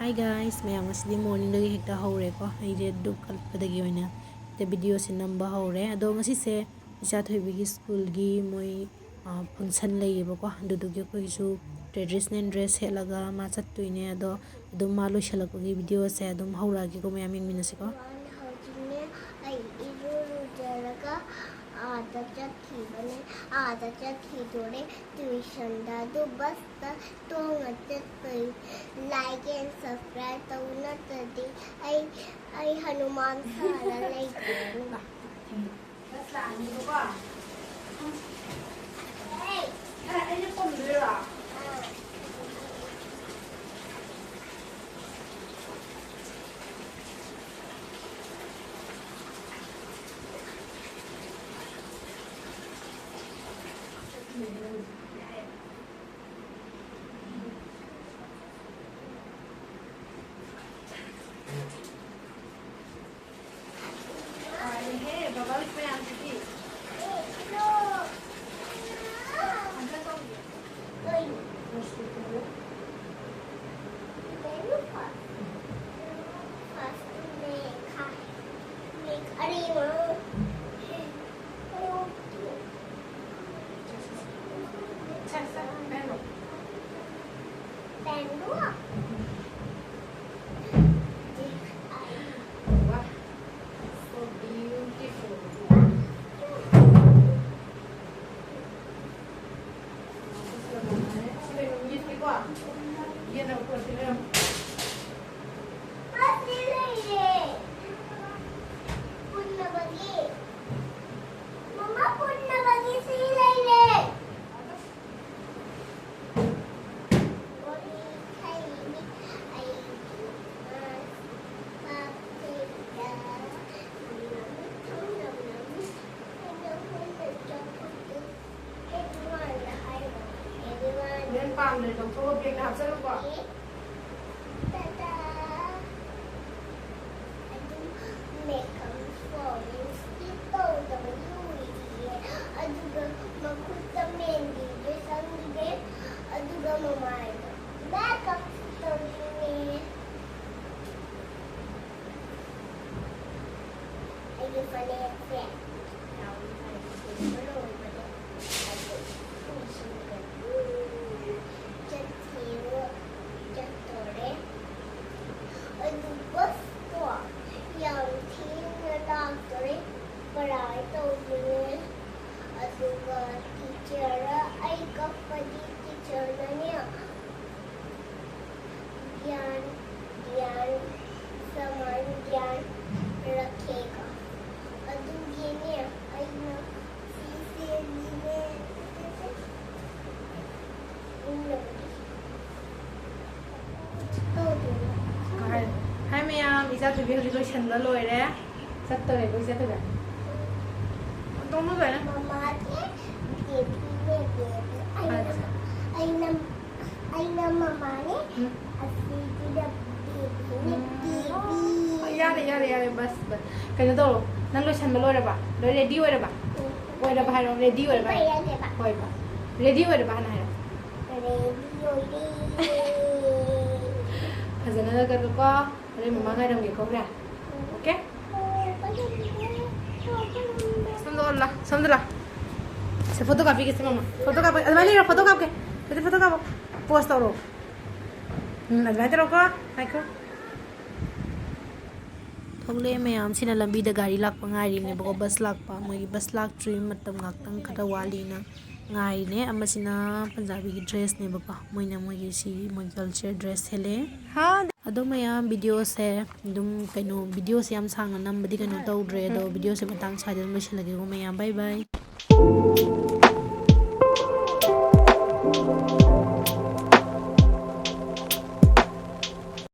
Hi guys, mayang masidi morning lagi hekta haure ko. Ay duk kalpadagi oina. Te video sin namba haure. Ado ngasi se isa thoibigi school gi moi function lay ba ko. Dudugi ko isu traditional dress helaga ma chattuine ado adum malu shalako gi video se adum haura gi ko mayam minase ko. आधा थोड़े tuition दा दो बस तो like and subscribe तो न तदी आई हनुमान सारा like Palmเลยต้องโทษเพียงนะครับสรุปว่าให้เมียมีจ้าถือวิวที่ฉันละลอยแล้วสักตัวไหนก็จะตัวไหนต้องรู้เลยนะयारे बस कहीं तो नंग लो चंद लो रे बा लो रेडी हो रे बा वो रे बा रो रेडी हो रे बा होय बा रेडी हो रे बा ना रेडी हो रे फजना कर को अरे मम्मा का रंग को रे ओके समझला से फोटो कॉपी कैसे मम्मा फोटो कॉपी अदमानी रो फोटो कॉपी के फोटो कॉपी पोस्ट करो अदमानी रो को माइको थोले मैम सिना लंबी द गाड़ी Lakpa ngairi ne bako bus lakpa moi bus lak tree matam ngaktang khata wali na ngai ne amasina punjabi gi dress ne bako moina moi gi si moi culture dress hele ha ado ma'am video se dum kaino video se yam sang nam badi kaino tawdre do video se matang sa dum losilage go ma'am bye bye